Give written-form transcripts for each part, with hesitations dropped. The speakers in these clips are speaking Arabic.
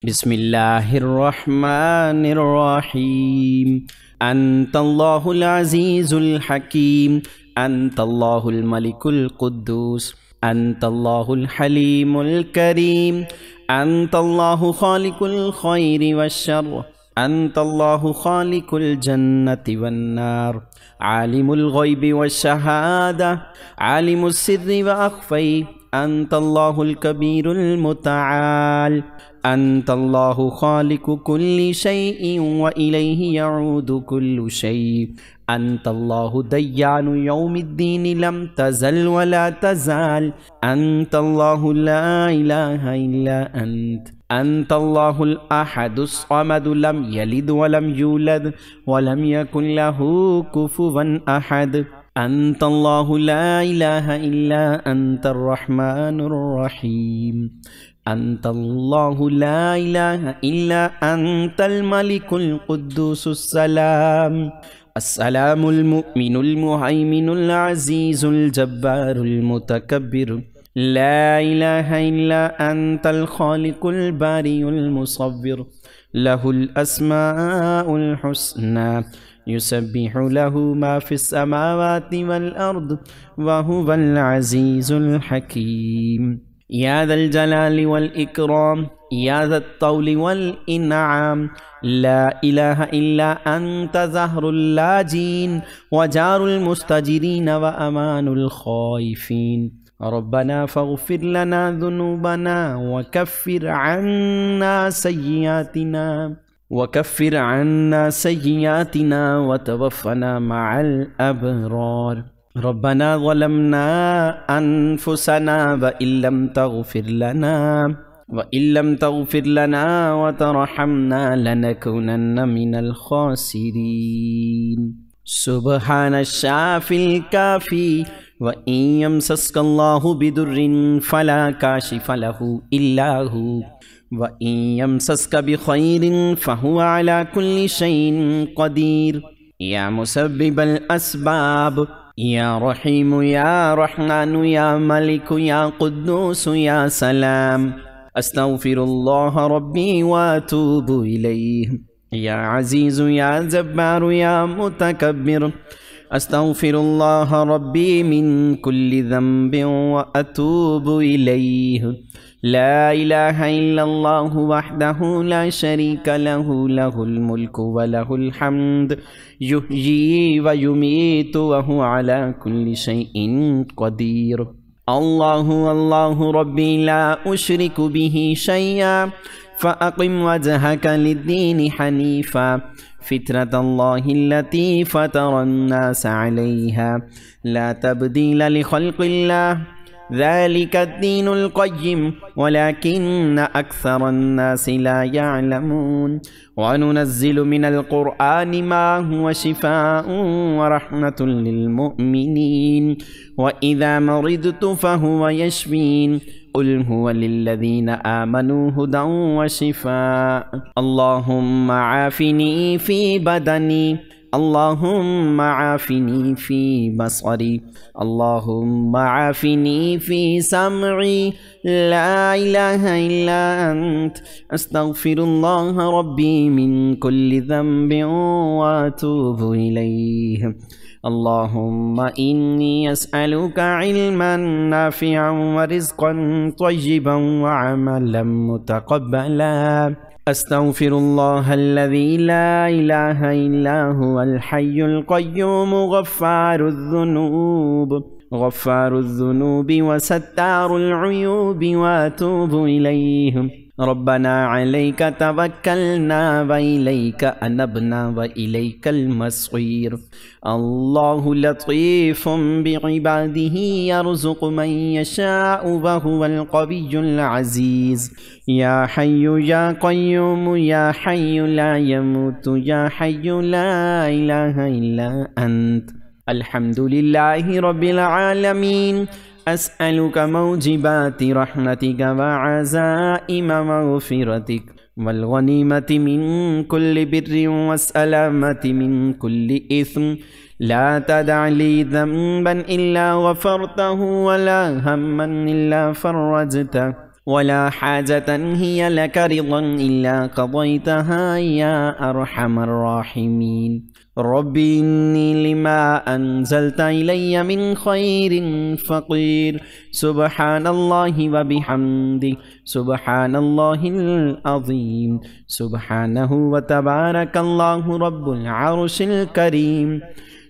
बिस्मिल्लाहिर्रहमानिर्रहीम। अंतल्लाहुल अज़ीज़ुल हकीम, अंतल्लाहुल मलिकुल कुद्दूस, अंतल्लाहुल हलीमुल करीम, अंतल्लाहु खालिकुल खैरि वश्शर्र, अंतल्लाहु खालिकुल जन्नति वन्नार, आलिमुल गैबि वश्शहादा, आलिमुस सिर्रि व अख्फ़ी, अंतल्लाहुल कबीरुल मुतआल, अंतल्लाहु खालिकु कुल्लि शैइन व इलैहि यऊदु कुल्लु शै, अंतल्लाहु दय्यानु यौमिद्दीन लम तज़ल व ला तज़ाल, अंतल्लाहु ला इलाहा इल्ला अंत, अंतल्लाहुल अहदुस समदु लम यलिद व लम यूलद व लम यकुन लहु कुफुवन अहद, अंतल्लाहु ला इलाहा इल्ला अंतर रहमानुर रहीम, अंतल्लाहु ला इलाहा इल्ला अंतल मलिकुल कुद्दूसुस सलाम, अस्सलामुल मुमिनुल मुहैमिनुल अज़ीज़ुल जब्बारुल मुतकब्बिर, ला इलाहा इल्ला अंतल खालिकुल बारिउल मुसव्विर, लहुल अस्माउल हुस्ना, युसब्बिहु लहु मा फिस समावाति वल अर्द व हुवल अज़ीज़ुल हकीम। या दल जलाली वल इकराम, या दल तौली वल इन्आम, ला इलाहा इल्ला अंत ज़हरुल लाजीन व जारुल मुस्तजिरीन व अमानुल खाइफीन। रब्बना फ़ग़फ़िर लना ज़ुनूबना व कफ़्फ़िर अन्ना सय्यिआतिना व तवफ़्फ़ना मअल अबरार। रब्बना ज़लमना अनफुसना व इल्लम तग़फ़िर लना व तरहमना लनकुनन्न मिनल ख़ासिरीन। सुब्हानश शाफ़िल काफ़ी व इन यमसस्कल्लाहु बिदुर्रिन फ़ला काशिफ़ लहु इल्ला हु व इन यमसस्क बिख़ैरिन फ़हुव अला कुल्लि शैइन क़दीर। या मुसब्बिबल अस्बाब, या रहीमु या रहमानु या मलिकु या कुद्दूसु या सलाम, अस्तग़फ़िरुल्लाह रब्बी व अतूबु इलैह। या अज़ीज़ु या जब्बारु या मुतकब्बिर, अस्तग़फ़िरुल्लाह रब्बी मिन कुल्लि ज़ंबिन व अतूबु इलैह। ला इलाहा इल्लल्लाहु वहदहु ला शरीका लहु, लहुल मुल्कु व लहुल हम्द, युहयी व युमीतु व हुवा अला कुल्लि शैइन क़दीर। अल्लाहु अल्लाहु रब्बी ला उशरिकु बिही शैया, फ़अक़िम वजहक लिद्दीन हनीफ़ा, फ़ित्रतल्लाहिल्लती फ़तरन्नास अलैहा, ला तब्दील लिख़ल्क़िल्लाह, ज़ालिकद्दीनुल क़य्यिम वलाकिन्न अक्सरन्नासि ला यअलमून। व नुनज़्ज़िलु मिनल क़ुरआनि मा हुवा शिफ़ाउन व रहमतुल लिल मुअ्मिनीन व इज़ा मरिदतु फ़हुवा यश्फ़ीन, क़ुल हुवा लिल्लज़ीना आमनू हुदन व शिफ़ाअ। अल्लाहुम्मा आफ़िनी फ़ी बदनी, अल्लाहुम्मा आफ़िनी फ़ी बसरी, अल्लाहुम्मा आफ़िनी फ़ी समई, ला इलाहा इल्ला अंत, अस्तग़फ़िरुल्लाह रब्बी मिन कुल्लि ज़ंबिन व अतूबु इलैह। अल्लाहुम्मा इन्नी अस्अलुका इल्मन नाफ़िअन व रिज़्क़न तय्यिबन व अमलन मुतक़ब्बला। अस्तग़फ़िरुल्लाहल्लज़ी ला इलाहा इल्ला हुवल हय्युल क़य्यूम, गफ़्फ़ारुज़्ज़ुनूबि व सत्तारुल उयूबि व अतूबु इलैह। रब्बना अलैका तवक्कलना व इलैका अनबना व इलैकल मसीर। अल्लाहु लतीफ़ुम बिइबादिही यरज़ुक़ु मन यशाअु व हुवल क़विय्युल अज़ीज़। या हय्यु या क़य्यूम या हय्यु ला यमूतु या हय्यु ला इलाहा इल्ला अंत। अल्हम्दुलिल्लाहि रब्बिल आलमीन। अस्अलुका मौजिबाति रहमतिक व अज़ाइम मग़फ़िरतिक वल गनीमति मिन कुल्लि बिर्रिन वस्सलामति मिन कुल्लि इस्म। ला तदअ ली ज़ंबन इल्ला गफ़रतहु व ला हम्मन इल्ला फ़र्रजतहु ولا حاجة هي لك رضا إلا قضيتها يا أرحم الراحمين رب إني لما أنزلت إلي من خير فقير سبحان الله وبحمده سبحان الله العظيم سبحانه وتبارك الله رب العرش الكريم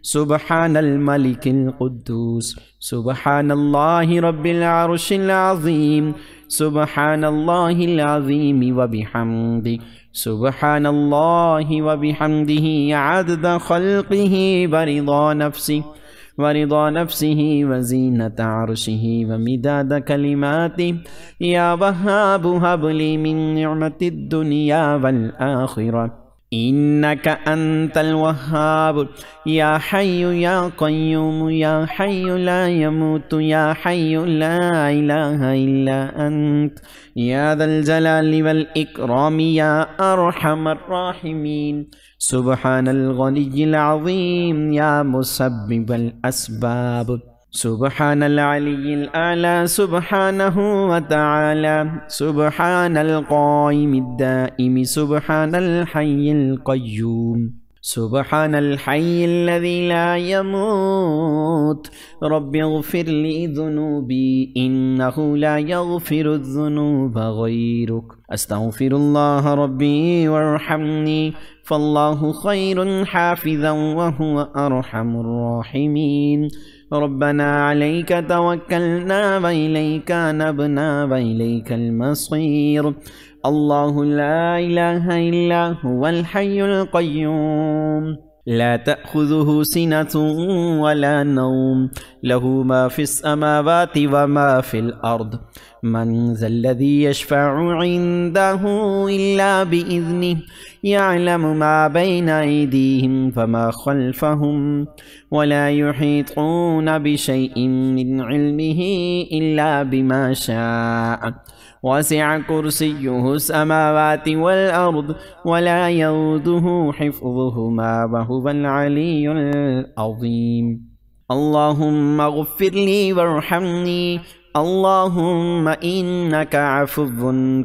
سبحان الملك القدوس سبحان الله رب العرش العظيم سبحان الله العظيم وبحمده سبحان الله وبحمده عدد خلقه ورضا نفسه وزينة عرشه ومداد كلماته يا وهاب هب لي من نعمة الدنيا والآخرة إنك أنت الوهاب يا حي يا قيوم يا حي لا يموت يا حي لا إله إلا أنت يا ذا الجلال والإكرام يا أرحم الراحمين سبحان الغني العظيم يا مسبب الأسباب سبحان العلي الأعلى سبحانه وتعالى سبحان القائم الدائم سبحان الحي القيوم سبحان الحي الذي لا يموت رب اغفر لي ذنوبي إنه لا يغفر الذنوب غيرك أستغفر الله ربي وارحمني فالله خير حافظا وهو أرحم الراحمين ربنا عليك توكلنا وإليك نبنا وإليك المصير الله لا إله إلا هو الحي القيوم لا تأخذه سنة ولا نوم له ما في السماوات وما في الأرض من ذا الذي يشفع عنده إلا بإذنه يعلم ما بين أيديهم فما خلفهم ولا يحيطون بشيء من علمه إلا بما شاء وسع كرسيه السماوات والأرض ولا يؤوده حفظهما وهو العلي العظيم اللهم اغفر لي وارحمني اللهم إنك عفو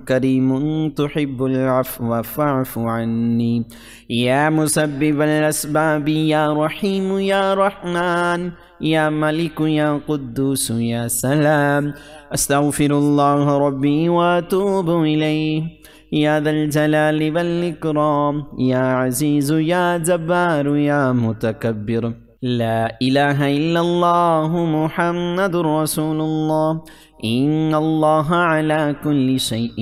كريم تحب العفو فاعف عني يا مسبب الأسباب يا رحيم يا رحمن يا ملك يا قدوس يا سلام أستغفر الله ربي وأتوب إليه يا ذا الجلال والإكرام يا عزيز يا جبار يا متكبر لا إله إلا الله محمد رسول الله إن الله على كل شيء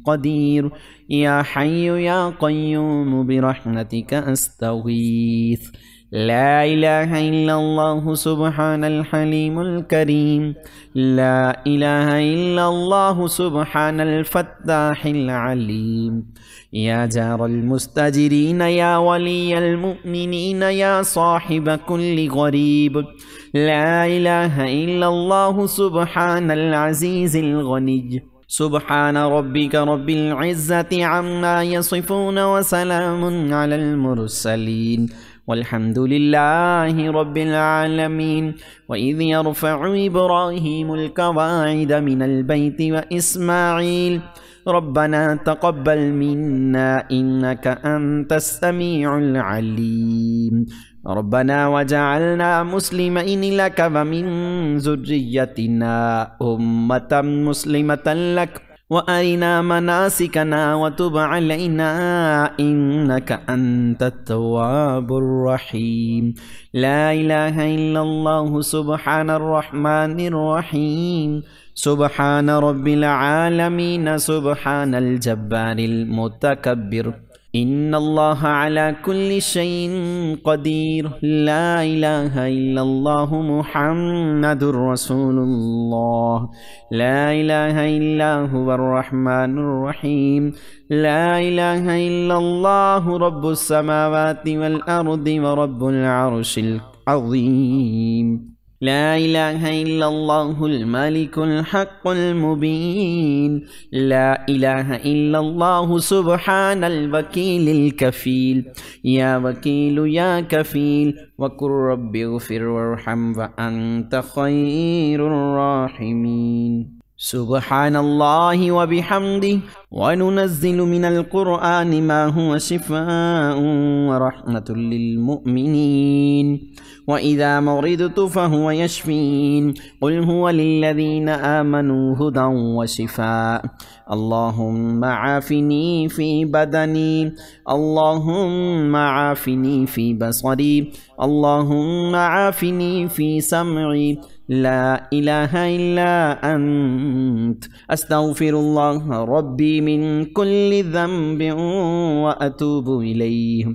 قدير يا حي يا قيوم برحمتك أستغيث لا إله إلا الله سبحان الحليم الكريم لا إله إلا الله سبحان الفتاح العليم يا جار المستجرين يا ولي المؤمنين يا صاحب كل غريب لا إله إلا الله سبحان العزيز الغني سبحان ربك رب العزة عما يصفون وسلام على المرسلين والحمد لله رب العالمين وإذ يرفع إبراهيم القواعد من البيت وإسماعيل ربنا تقبل منا إنك أنت السميع العليم ربنا وجعلنا مسلمين لك ومن ذريتنا أمة مسلمة لك وأرنا مناسكنا وتب علينا إنك أنت التواب الرحيم لا إله إلا الله سبحان الرحمن الرحيم سبحان رب العالمين سبحان الجبار المتكبر إن الله على كل شيء قدير لا إله إلا الله محمد رسول الله لا إله إلا هو الرحمن الرحيم لا إله إلا الله رب السماوات والأرض ورب العرش العظيم لا إله إلا الله الملك الحق المبين لا إله إلا الله سبحان الوكيل الكفيل يا وكيل يا كفيل وقل رب اغفر وارحم وأنت خير الراحمين سبحان الله وبحمده وننزل من القرآن ما هو شفاء ورحمة للمؤمنين وإذا مرضت فهو يشفين قل هو للذين آمنوا هدى وشفاء اللهم عافني في بدني اللهم عافني في بصري اللهم عافني في سمعي لا إله إلا أنت أستغفر الله ربي من كل ذنب وأتوب إليه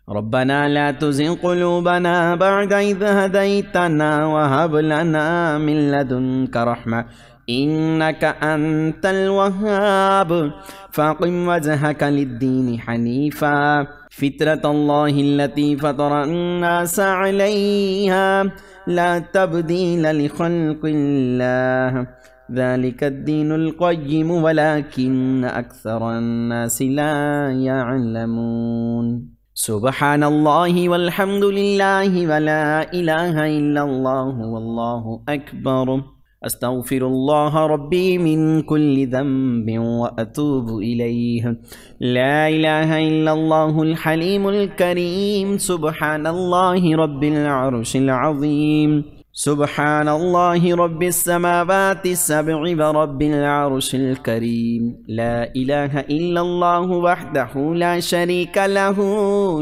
ربنا لا تزغ قلوبنا بعد إذ هديتنا وهب لنا من لدنك رحمة إنك أنت الوهاب فأقم وجهك للدين حنيفا فطرة الله التي فطر الناس عليها لا تبديل لخلق الله ذلك الدين القيم ولكن أكثر الناس لا يعلمون سبحان الله والحمد لله ولا إله إلا الله والله أكبر أستغفر الله ربي من كل ذنب وأتوب إليه لا إله إلا الله الحليم الكريم سبحان الله رب العرش العظيم سبحان الله رب السماوات السبع ورب العرش الكريم لا إله إلا الله وحده لا شريك له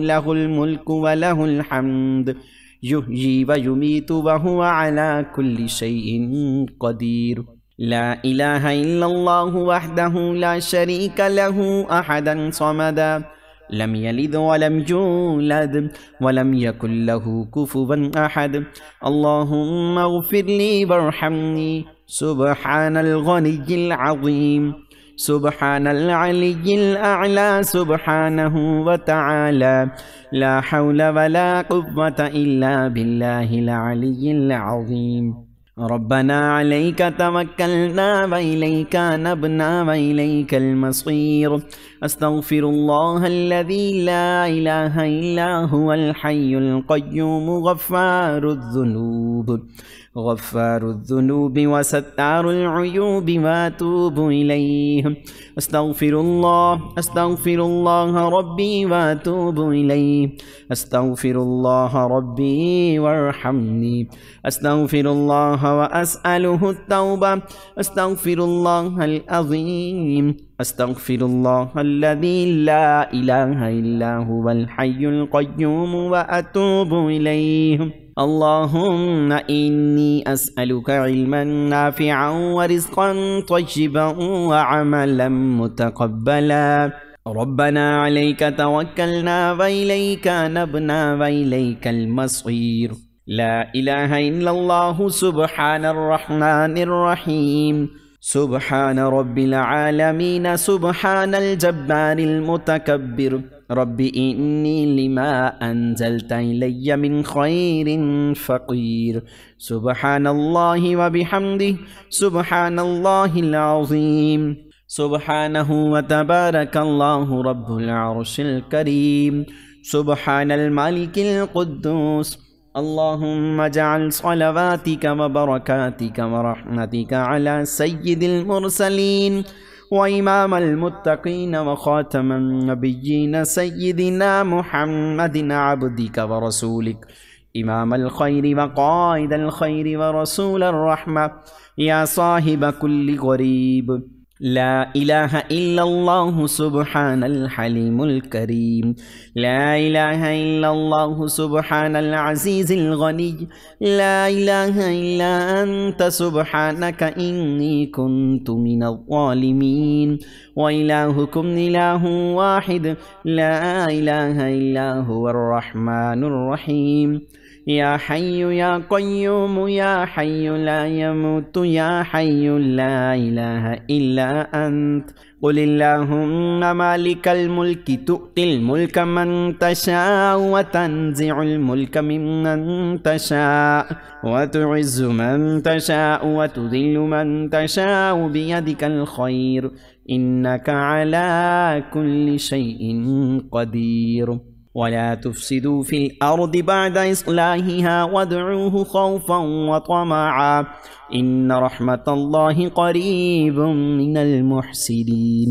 له الملك وله الحمد يحيي ويميت وهو على كل شيء قدير لا إله إلا الله وحده لا شريك له أحدا صمدا لم يلد ولم يولد ولم يكن له كفوا أحد اللهم اغفر لي وارحمني سبحان الغني العظيم سبحان العلي الأعلى سبحانه وتعالى لا حول ولا قوة إلا بالله العلي العظيم ربنا عليك توكلنا وإليك نبنا وإليك المصير أستغفر الله الذي لا إله إلا هو الحي القيوم غفار الذنوب وستار العيوب وأتوب إليه أستغفر الله ربي وأتوب إليه أستغفر الله ربي وارحمني أستغفر الله وأسأله التوبة أستغفر الله العظيم أستغفر الله الذي لا إله إلا هو الحي القيوم وأتوب إليه اللهم إني أسألك علما نافعا ورزقا طيبا وعملا متقبلا ربنا عليك توكلنا وإليك نبنا وإليك المصير لا إله إلا الله سبحان الرحمن الرحيم سبحان رب العالمين سبحان الجبار المتكبر رب إني لما أنزلت إلي من خير فقير سبحان الله وبحمده سبحان الله العظيم سبحانه وتبارك الله رب العرش الكريم سبحان الملك القدوس اللهم اجعل صلواتك وبركاتك ورحمتك على سيد المرسلين وإمام المتقين وخاتم النبيين سيدنا محمد عبدك ورسولك إمام الخير وقائد الخير ورسول الرحمة يا صاحب كل غريب لا إله إلا الله سبحان الحليم الكريم لا إله إلا الله سبحان العزيز الغني لا إله إلا أنت سبحانك إني كنت من الظالمين وإلهكم إله واحد لا إله إلا هو الرحمن الرحيم يا حي يا قيوم يا حي لا يموت يا حي لا إله إلا أنت قل اللهم مالك الملك تؤتي الملك من تشاء وتنزع الملك ممن تشاء وتعز من تشاء وتذل من تشاء بيدك الخير إنك على كل شيء قدير ولا تفسدوا في الأرض بعد إصلاحها وادعوه خوفا وطمعا إن رحمة الله قريب من المحسنين.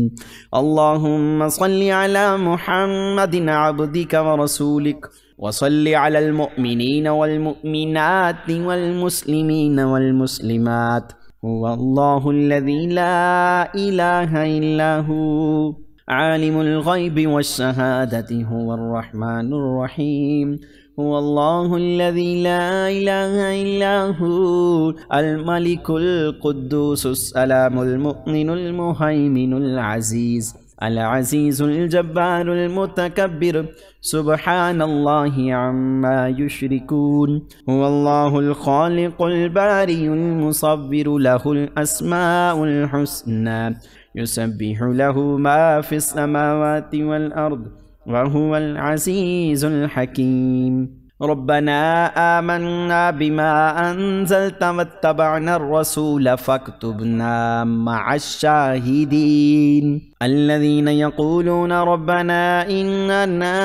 اللهم صل على محمد عبدك ورسولك وصل على المؤمنين والمؤمنات والمسلمين والمسلمات. هو الله الذي لا إله إلا هو عالم الغيب والشهادة هو الرحمن الرحيم. هو الله الذي لا إله إلا هو الملك القدوس السلام المؤمن المهيمن العزيز الجبار المتكبر سبحان الله عما يشركون. هو الله الخالق البارئ المصور له الأسماء الحسنى يسبح له ما في السماوات والأرض وهو العزيز الحكيم. ربنا آمنا بما أنزلت واتبعنا الرسول فاكتبنا مع الشاهدين. الذين يقولون ربنا إننا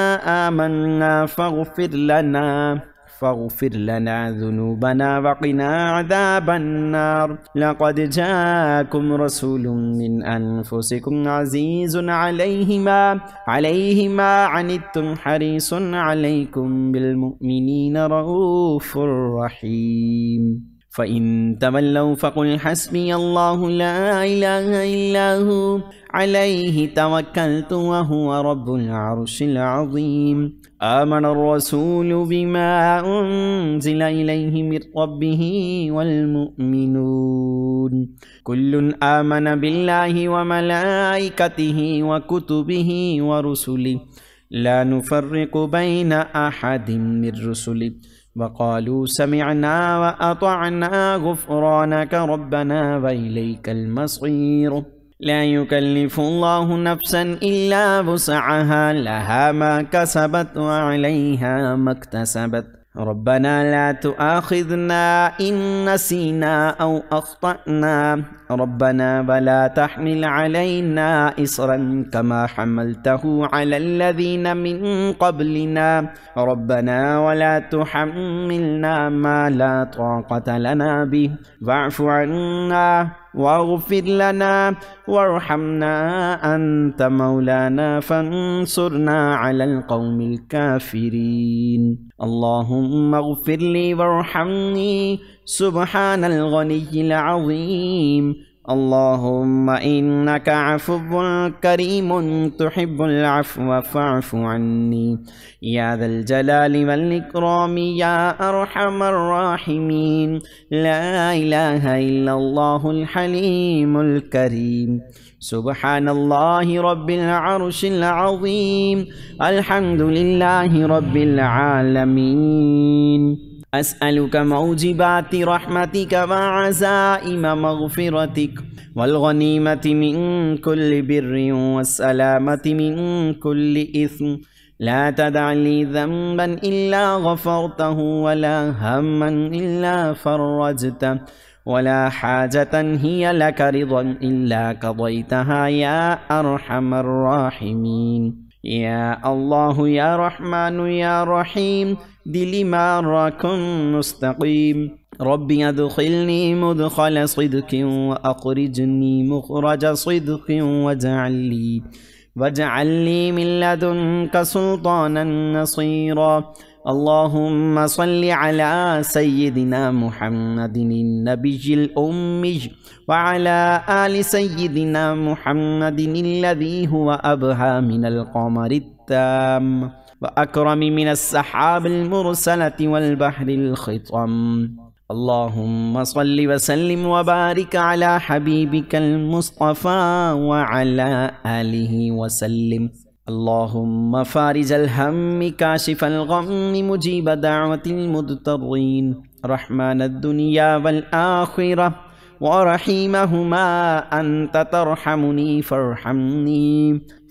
آمنا فاغفر لنا ذنوبنا وقنا عذاب النار. لقد جاءكم رسول من أنفسكم عزيز عليه ما عنتم حريص عليكم بالمؤمنين رؤوف رحيم. فإن تولوا فقل حسبي الله لا إله إلا هو عليه توكلت وهو رب العرش العظيم. آمن الرسول بما أنزل إليه من ربه والمؤمنون كل آمن بالله وملائكته وكتبه ورسله لا نفرق بين أحد من رسله وقالوا سمعنا وأطعنا غفرانك ربنا وإليك المصير. لا يكلف الله نفسا إلا وسعها لها ما كسبت وعليها ما اكتسبت. ربنا لا تؤاخذنا إن نسينا أو أخطأنا ربنا ولا تحمل علينا إصرا كما حملته على الذين من قبلنا ربنا ولا تحملنا ما لا طاقة لنا به واعف عنا واغفر لنا وارحمنا أنت مولانا فانصرنا على القوم الكافرين. اللهم اغفر لي وارحمني سبحان الغني العظيم. اللهم إنك عفو كريم تحب العفو فاعف عني يا ذا الجلال والإكرام يا أرحم الراحمين. لا إله إلا الله الحليم الكريم. سبحان الله رب العرش العظيم. الحمد لله رب العالمين. أسألك موجبات رحمتك وعزائم مغفرتك والغنيمة من كل بر والسلامة من كل إثم. لا تدع لي ذنبا إلا غفرته ولا هما إلا فرجته ولا حاجة هي لك رضا إلا قضيتها يا أرحم الراحمين. يا الله يا رحمن يا رحيم دل ما راكم مستقيم. ربي أدخلني مدخل صدق وأخرجني مخرج صدق واجعل لي من لدنك سلطانا نصيرا. اللهم صل على سيدنا محمد النبي الأمي وعلى آل سيدنا محمد الذي هو أبهى من القمر التام وأكرم من السحاب المرسلة والبحر الخطم. اللهم صل وسلم وبارك على حبيبك المصطفى وعلى آله وسلم. اللهم فارج الهم كاشف الغم مجيب دعوة المضطرين رحمن الدنيا والآخرة ورحيمهما أنت ترحمني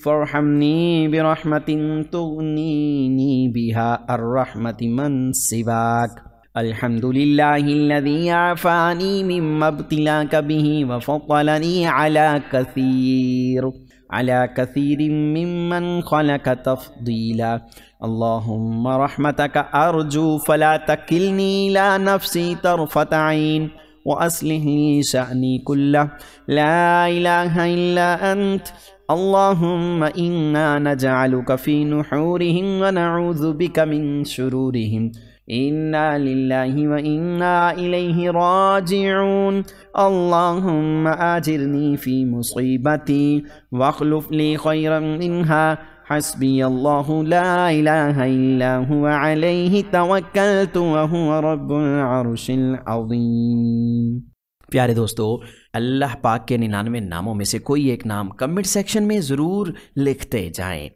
فارحمني برحمة تغنيني بها الرحمة من سواك. الحمد لله الذي عافاني مما ابتلاك به وفضلني على كثير. अला कसीरिम मिम्मन खलक तफ़दीला। अल्लाहुम्मा रहमतक अर्जू फला तकिलनी इला नफ्सी तरफ़त ऐन व अस्लिह ली शअनी कुल्लह ला इलाहा इल्ला अंत। अल्लाहुम्मा इन्ना नजअलुका फ़ी नुहूरिहिम व नऊज़ु बिका मिन शुरूरिहिम। इन्ना लिल्लाहि व इन्ना इलैहि राजिऊन। अल्लाहुम्मा आजिरनी फ़ी मुसीबती वख़्लुफ़ ली खैरन मिन्हा। हस्बी अल्लाहु ला इलाहा इल्ला हुवा अलैहि तवक्कलतु व हुवा रब्बुल अर्शिल अज़ीम। प्यारे दोस्तों, अल्लाह पाक के 99 नामों में से कोई एक नाम कमेंट सेक्शन में ज़रूर लिखते जाएं।